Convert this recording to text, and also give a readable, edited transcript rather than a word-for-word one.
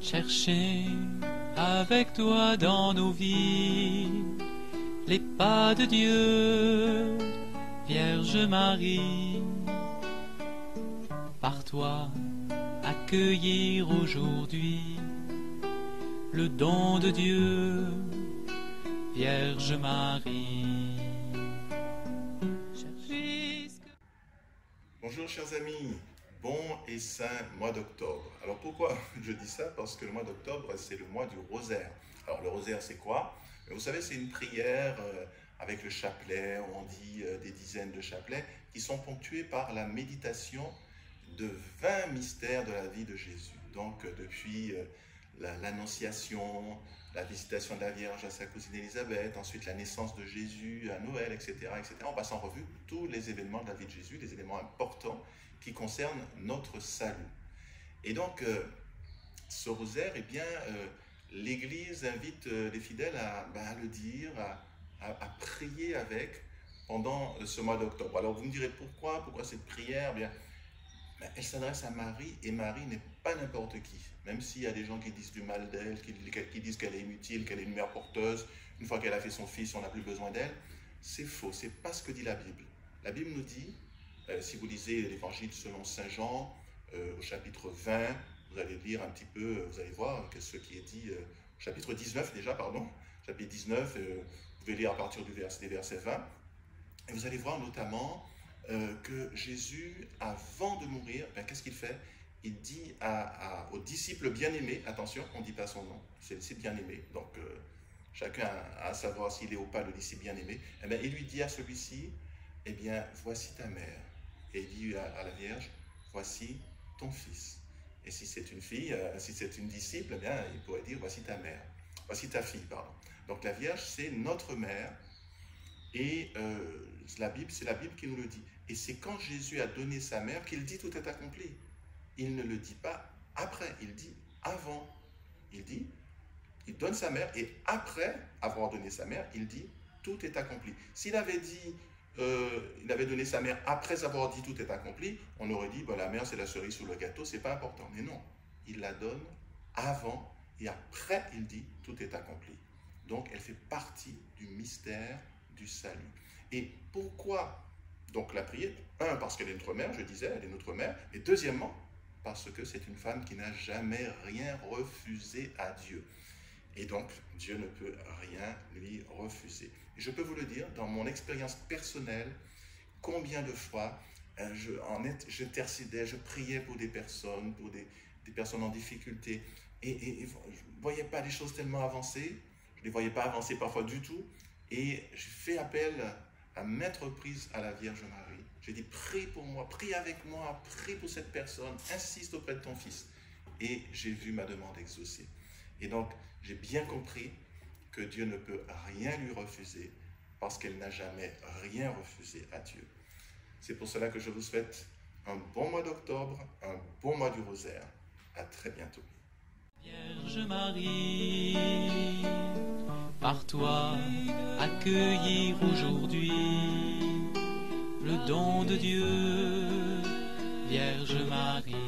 Chercher avec toi dans nos vies les pas de Dieu, Vierge Marie. Par toi, accueillir aujourd'hui le don de Dieu, Vierge Marie. Bonjour chers amis, bon et saint mois d'octobre. Alors pourquoi je dis ça? Parce que le mois d'octobre c'est le mois du rosaire. Alors le rosaire c'est quoi? Vous savez, c'est une prière avec le chapelet, on dit des dizaines de chapelets qui sont ponctués par la méditation de 20 mystères de la vie de Jésus. Donc depuis l'annonciation, la visitation de la Vierge à sa cousine Élisabeth, ensuite la naissance de Jésus à Noël, etc., etc. On passe en revue tous les événements de la vie de Jésus, les événements importants qui concernent notre salut. Et donc, ce rosaire, eh bien, l'Église invite les fidèles à le dire, à prier avec pendant ce mois d'octobre. Alors vous me direz pourquoi cette prière? Eh bien, elle s'adresse à Marie, et Marie n'est pas n'importe qui. Même s'il y a des gens qui disent du mal d'elle, qui disent qu'elle est inutile, qu'elle est une mère porteuse, une fois qu'elle a fait son fils, on n'a plus besoin d'elle, c'est faux, c'est pas ce que dit la Bible. La Bible nous dit, si vous lisez l'évangile selon saint Jean, au chapitre 20, vous allez lire un petit peu, vous allez voir ce qui est dit, chapitre 19 déjà, pardon, chapitre 19, vous pouvez lire à partir des versets 20, et vous allez voir notamment que Jésus, avant de mourir, qu'est-ce qu'il fait? Il dit aux disciples bien-aimés, attention, on ne dit pas son nom, c'est le disciple bien-aimé, donc chacun a à savoir s'il est ou pas le disciple bien-aimé, il lui dit à celui-ci, eh bien, voici ta mère. Et il dit à la Vierge, voici ton fils. Et si c'est une fille, si c'est une disciple, eh bien, il pourrait dire, voici ta mère, voici ta fille, pardon. Donc la Vierge, c'est notre mère, et c'est la Bible qui nous le dit. Et c'est quand Jésus a donné sa mère qu'il dit tout est accompli. Il ne le dit pas après, il dit avant. Il donne sa mère et après avoir donné sa mère, il dit tout est accompli. S'il avait dit, il avait donné sa mère après avoir dit tout est accompli, on aurait dit la mère c'est la cerise sur le gâteau, c'est pas important. Mais non, il la donne avant et après il dit tout est accompli. Donc elle fait partie du mystère du salut. Et pourquoi donc la prière? Un, parce qu'elle est notre mère, je disais, elle est notre mère, et deuxièmement, parce que c'est une femme qui n'a jamais rien refusé à Dieu. Et donc, Dieu ne peut rien lui refuser. Et je peux vous le dire, dans mon expérience personnelle, combien de fois j'intercédais, je priais pour des personnes en difficulté, et je ne voyais pas les choses tellement avancées, je ne les voyais pas avancer parfois du tout, et j'ai fait appel à maintes reprises à la Vierge Marie. J'ai dit, prie pour moi, prie avec moi, prie pour cette personne, insiste auprès de ton fils. Et j'ai vu ma demande exaucée. Et donc, j'ai bien compris que Dieu ne peut rien lui refuser parce qu'elle n'a jamais rien refusé à Dieu. C'est pour cela que je vous souhaite un bon mois d'octobre, un bon mois du rosaire. À très bientôt. Vierge Marie, par toi, accueillir aujourd'hui le don de Dieu, Vierge Marie.